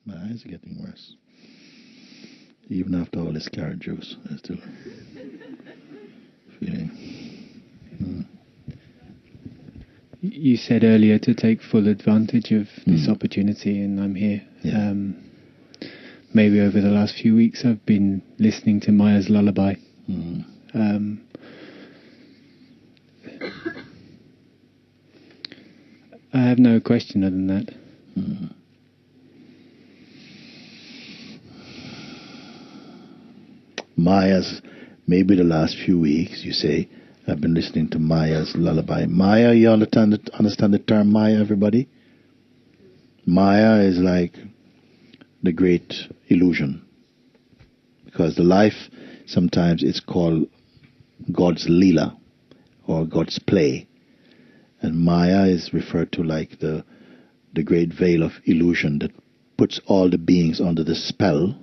My eyes are getting worse. Even after all this carrot juice, I'm still feeling. You said earlier to take full advantage of this opportunity, and I'm here. Yeah. Maybe over the last few weeks I've been listening to Maya's Lullaby. I have no question other than that. Maya's, maybe the last few weeks, you say, I've been listening to Maya's Lullaby. Maya, you understand the term Maya, everybody? Maya is like the great illusion. Because the life, sometimes it's called God's Leela, or God's play. And Maya is referred to like the great veil of illusion that puts all the beings under the spell,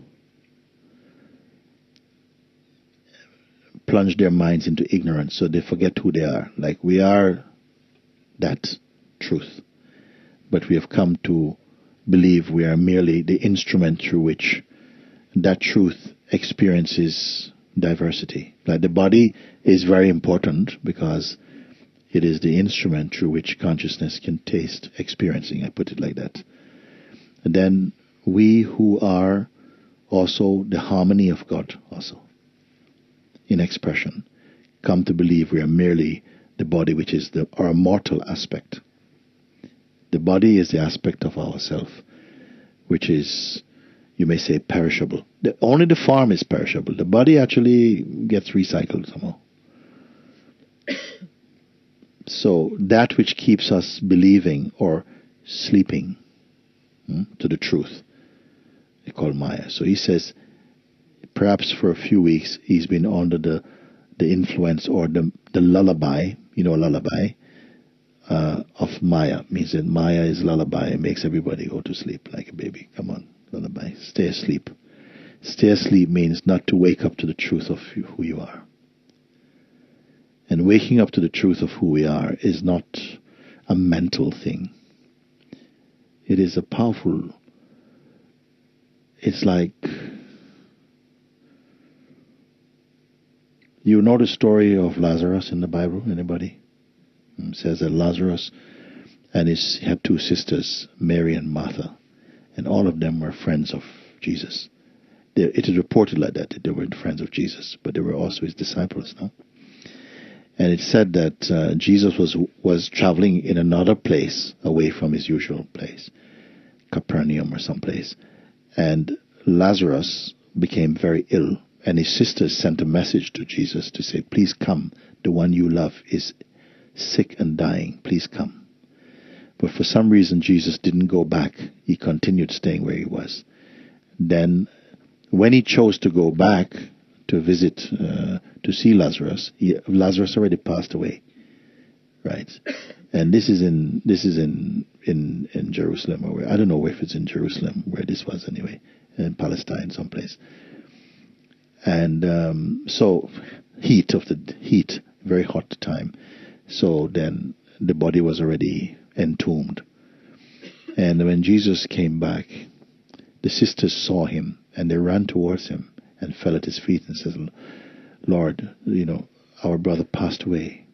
plunge their minds into ignorance so they forget who they are. Like we are that truth. But we have come to believe we are merely the instrument through which that truth experiences diversity. Like the body is very important because it is the instrument through which consciousness can taste experiencing. I put it like that. And then we who are also the harmony of God also in expression come to believe we are merely the body, which is our mortal aspect. The body is the aspect of ourself, which is, you may say, perishable. Only the form is perishable. The body actually gets recycled somehow. So that which keeps us believing or sleeping to the truth, they call Maya. So he says, perhaps for a few weeks he's been under the influence or the lullaby, lullaby of Maya. Means that Maya is lullaby. It makes everybody go to sleep like a baby. Come on, lullaby. Stay asleep. Stay asleep means not to wake up to the truth of who you are. And waking up to the truth of who we are is not a mental thing. It is a powerful, it's like, you know the story of Lazarus in the Bible, anybody? It says that Lazarus and he had two sisters, Mary and Martha, and all of them were friends of Jesus. It is reported like that they were friends of Jesus, but they were also his disciples, no? And it said that Jesus was traveling in another place away from his usual place, Capernaum or someplace. And Lazarus became very ill, and his sisters sent a message to Jesus to say, please come, the one you love is sick and dying, please come. But for some reason Jesus didn't go back. He continued staying where he was. Then when he chose to go back to visit, to see Lazarus, Lazarus already passed away, right? And this is in Jerusalem, or I don't know if it's in Jerusalem where this was anyway, in Palestine someplace. And so heat, very hot time. So then the body was already entombed. And when Jesus came back, the sisters saw him and they ran towards him and fell at his feet and said, Lord, our brother passed away.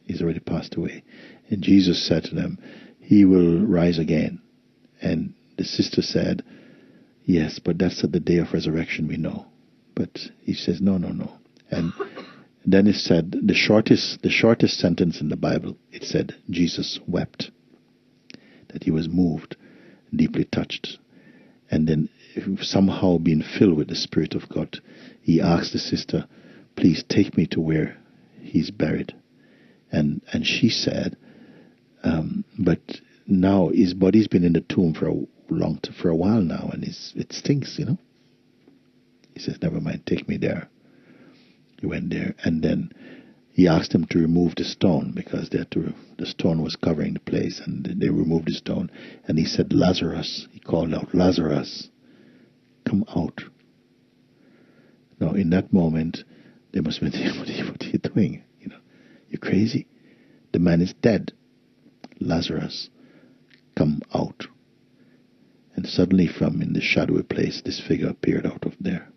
He's already passed away. And Jesus said to them, he will rise again. And the sister said, yes, but that's at the day of resurrection, we know. But he says, no. And then it said, the shortest sentence in the Bible, it said, Jesus wept. That he was moved, deeply touched. And then somehow being filled with the Spirit of God, he asked the sister, please take me to where he's buried. And she said, but now his body's been in the tomb for a while now, and it stinks, He says, never mind, take me there. He went there, and then he asked him to remove the stone because the stone was covering the place, and they removed the stone. And he said, Lazarus. He called out, Lazarus, come out. Now, in that moment, they must have been thinking, what are you doing? You're crazy. The man is dead. Lazarus, come out. And suddenly from in the shadowy place, this figure appeared out of there.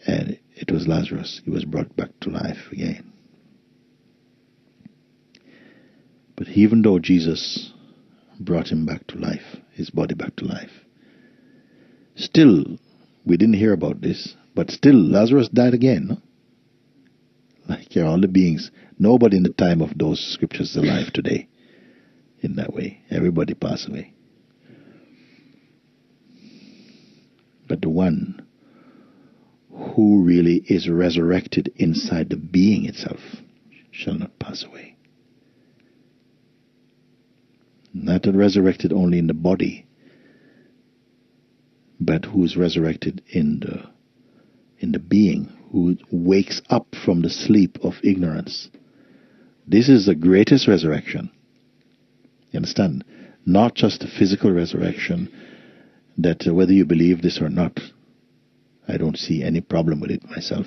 And it was Lazarus. He was brought back to life again. But even though Jesus brought him back to life, his body back to life, still, we didn't hear about this, but still Lazarus died again. No? Like all the beings, nobody in the time of those scriptures is alive today in that way. Everybody passed away. But the one who really is resurrected inside the being itself shall not pass away. Not resurrected only in the body, but who is resurrected in the being, who wakes up from the sleep of ignorance. This is the greatest resurrection. You understand? Not just a physical resurrection, that whether you believe this or not, I don't see any problem with it myself.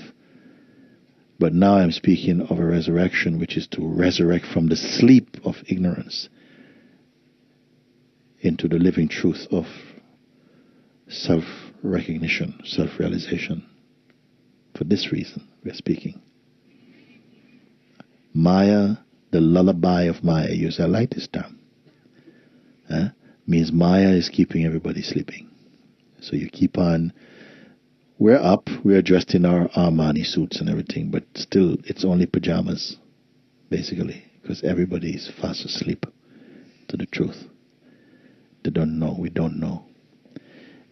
But now I'm speaking of a resurrection which is to resurrect from the sleep of ignorance into the living truth of self-recognition, self-realization. For this reason, we're speaking. Maya, the lullaby of Maya, I like this term. Means Maya is keeping everybody sleeping. So you keep on, we're up, we're dressed in our Armani suits and everything, but still it's only pajamas, basically, because everybody is fast asleep to the truth. They don't know, we don't know.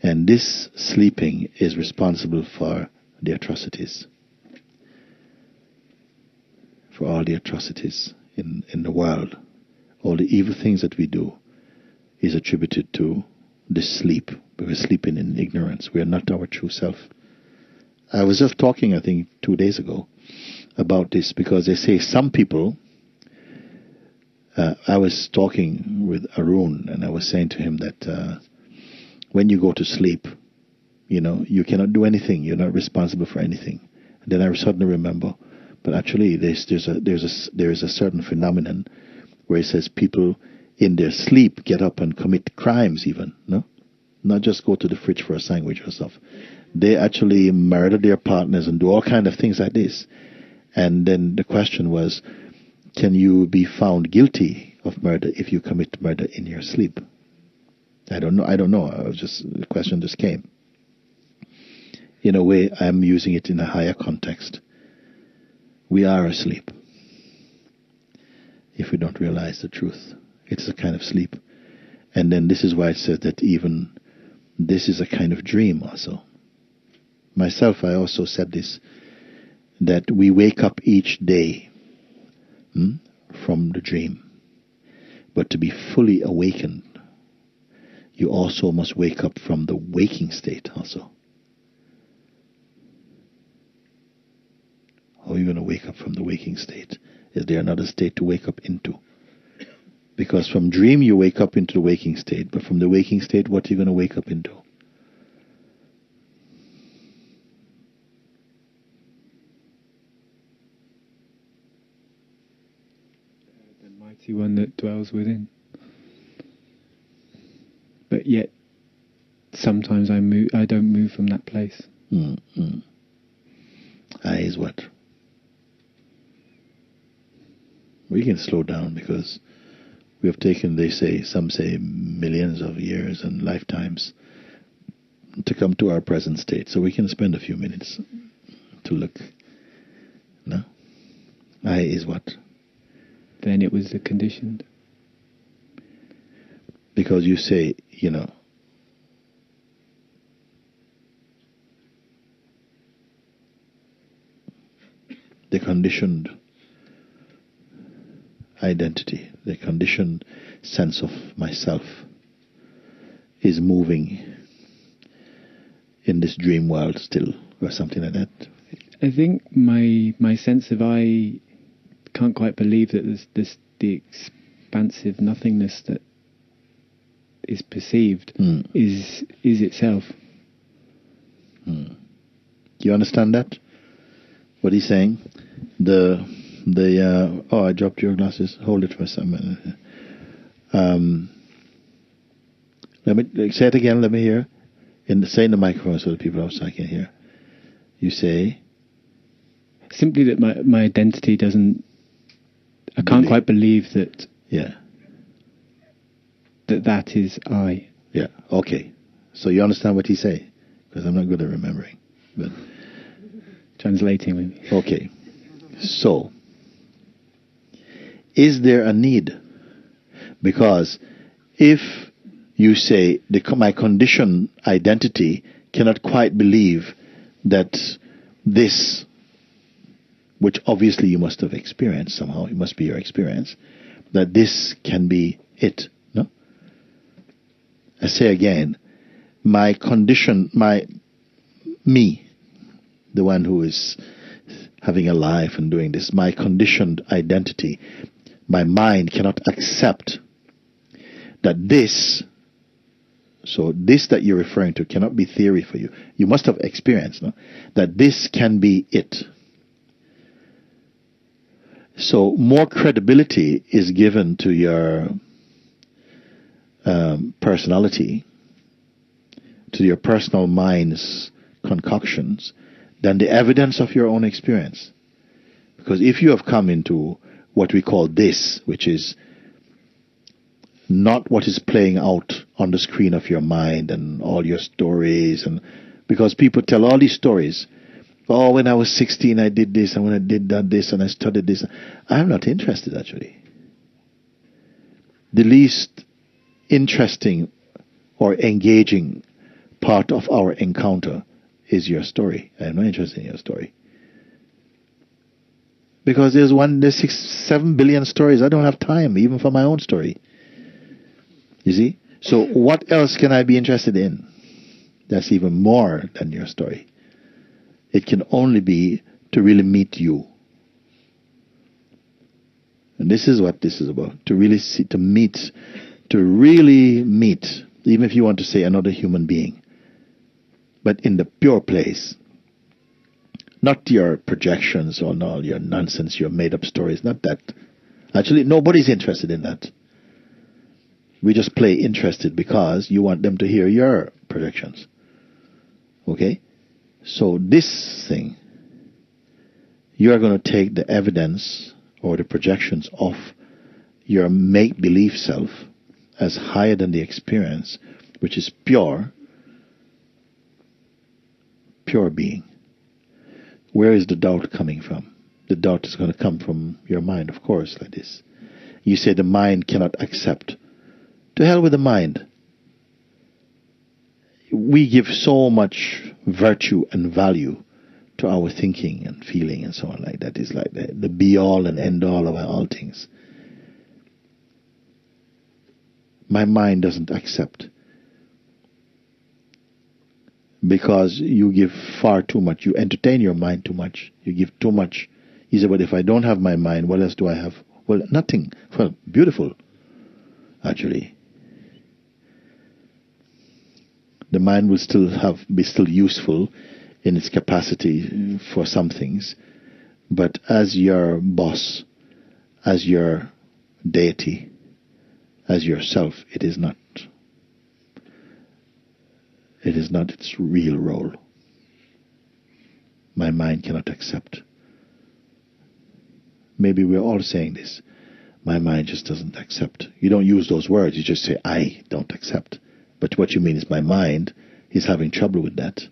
And this sleeping is responsible for the atrocities. For all the atrocities in the world. All the evil things that we do is attributed to this sleep. We're sleeping in ignorance. We are not our true self. I was just talking, I think, 2 days ago about this, because they say some people, I was talking with Arun, and I was saying to him that when you go to sleep, you cannot do anything. You're not responsible for anything. And then I suddenly remember, but actually there is a certain phenomenon where it says people in their sleep get up and commit crimes even, no? Not just go to the fridge for a sandwich or stuff. They actually murder their partners and do all kind of things like this. And then the question was, can you be found guilty of murder if you commit murder in your sleep? I don't know. The question just came. In a way, I'm using it in a higher context. We are asleep if we don't realize the truth. It's a kind of sleep. And then this is why it says that even this is a kind of dream also. Myself, I also said this, that we wake up each day from the dream. But to be fully awakened, you also must wake up from the waking state also. How are you going to wake up from the waking state? Is there another state to wake up into? Because from dream you wake up into the waking state, but from the waking state, what are you going to wake up into? The mighty one that dwells within. But yet, sometimes I don't move from that place. Is what? We can slow down because we have taken, some say millions of years and lifetimes to come to our present state. So we can spend a few minutes to look. No? Is what? Then it was the conditioned. Because you say, the conditioned identity, the conditioned sense of myself is moving in this dream world still, or something like that. I think my sense of I can't quite believe that there's the expansive nothingness that is perceived is itself. Do you understand that? What he's saying? I dropped your glasses. Hold it for a second. Let me say it again. Let me hear. Say in the microphone so the people outside can hear. You say simply that my identity doesn't. I can't quite believe that. Yeah. That is I. Yeah. Okay. So you understand what he say? Because I'm not good at remembering. But translating maybe. Okay. So, is there a need? Because if you say my conditioned identity cannot quite believe that this, which obviously you must have experienced somehow, it must be your experience, that this can be it. No? I say again, my condition, me, the one who is having a life and doing this, my conditioned identity, my mind cannot accept that this, so this that you're referring to cannot be theory for you. You must have experienced, no? That this can be it. So more credibility is given to your personality, to your personal mind's concoctions, than the evidence of your own experience. Because if you have come into what we call this, which is not what is playing out on the screen of your mind and all your stories, and because people tell all these stories, oh, when I was 16 I did this, and when I did that this, and I studied this. I'm not interested, actually. The least interesting or engaging part of our encounter is your story. I'm not interested in your story. Because there's 7 billion stories. I don't have time even for my own story. You see? So what else can I be interested in? That's even more than your story. It can only be to really meet you. And this is what this is about. To really see, to really meet, even if you want to say another human being, but in the pure place. Not your projections or all your nonsense, your made-up stories, not that. Actually, nobody's interested in that. We just play interested because you want them to hear your projections. Okay? So this thing, you are going to take the evidence or the projections of your make-believe self as higher than the experience, which is pure being. Where is the doubt coming from? The doubt is going to come from your mind, of course, like this. You say the mind cannot accept. To hell with the mind. We give so much virtue and value to our thinking and feeling and so on like that. It's like the be-all and end-all of all things. My mind doesn't accept. Because you give far too much. You entertain your mind too much. You give too much. You say, well, if I don't have my mind, what else do I have? Well, nothing. Well, beautiful, actually. The mind will be still useful in its capacity for some things. But as your boss, as your deity, as yourself, it is not. It is not its real role. My mind cannot accept. Maybe we're all saying this. My mind just doesn't accept. You don't use those words. You just say, I don't accept. But what you mean is my mind is having trouble with that.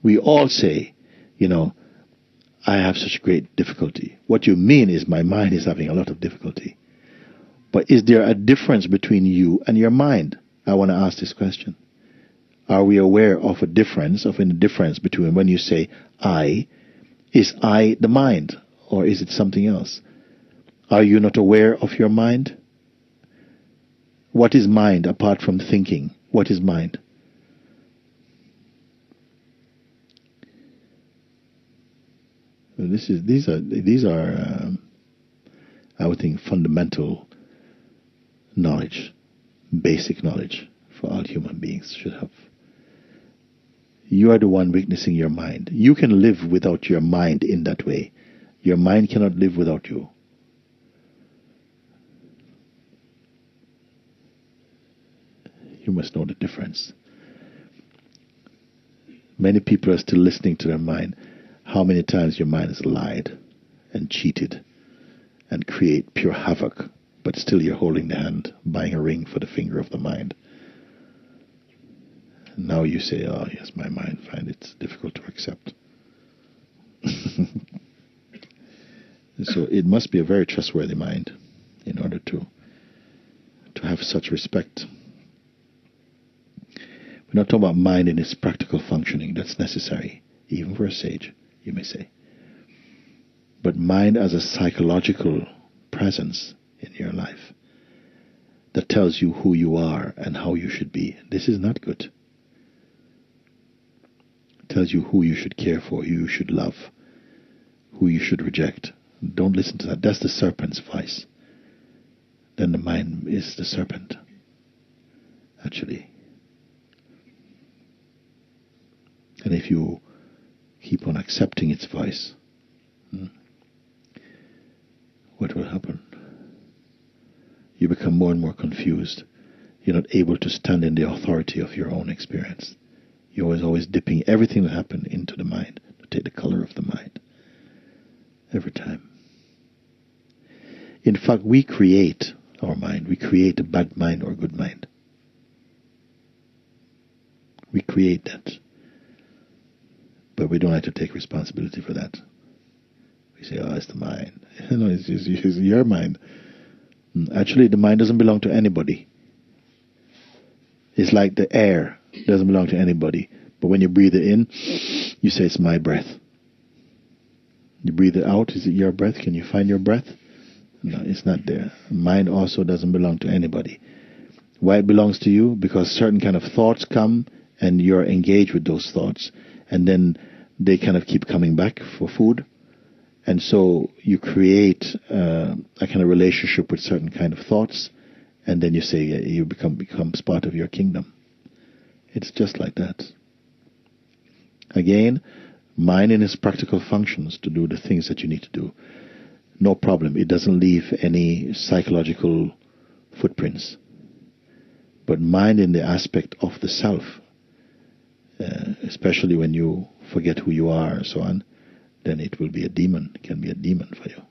We all say, I have such great difficulty. What you mean is my mind is having a lot of difficulty. But is there a difference between you and your mind? I want to ask this question. Are we aware of a difference, between when you say I, is I the mind, or is it something else? Are you not aware of your mind? What is mind apart from thinking? What is mind? Well, these are I would think fundamental knowledge, basic knowledge for all human beings should have. You are the one witnessing your mind. You can live without your mind in that way. Your mind cannot live without you. You must know the difference. Many people are still listening to their mind. How many times your mind has lied and cheated and create pure havoc, but still you're holding the hand, buying a ring for the finger of the mind. And now you say, oh yes, my mind finds it difficult to accept. So it must be a very trustworthy mind in order to have such respect. We're not talking about mind in its practical functioning. That's necessary, even for a sage, you may say. But mind as a psychological presence in your life that tells you who you are and how you should be. This is not good. It tells you who you should care for, who you should love, who you should reject. Don't listen to that. That's the serpent's voice. Then the mind is the serpent, actually. And if you keep on accepting its voice, what will happen? You become more and more confused. You're not able to stand in the authority of your own experience. You're always dipping everything that happened into the mind to take the color of the mind. Every time. In fact, we create our mind. We create a bad mind or a good mind. We create that. But we don't have to take responsibility for that. We say, oh, it's the mind. No, it's your mind. Actually, the mind doesn't belong to anybody. It's like the air. It doesn't belong to anybody. But when you breathe it in, you say, it's my breath. You breathe it out, is it your breath? Can you find your breath? No, it's not there. Mind also doesn't belong to anybody. Why it belongs to you? Because certain kind of thoughts come and you're engaged with those thoughts. And then they kind of keep coming back for food. And so you create a kind of relationship with certain kind of thoughts. And then you say you becomes part of your kingdom. It's just like that. Again, mind in its practical functions to do the things that you need to do. No problem. It doesn't leave any psychological footprints. But mind in the aspect of the self, especially when you forget who you are and so on, then it will be a demon. It can be a demon for you.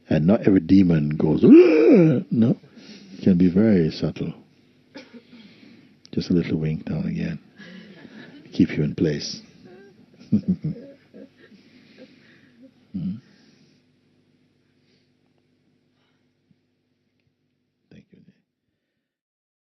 And not every demon goes, no. It can be very subtle. Just a little wink down again. Keep you in place. Thank you.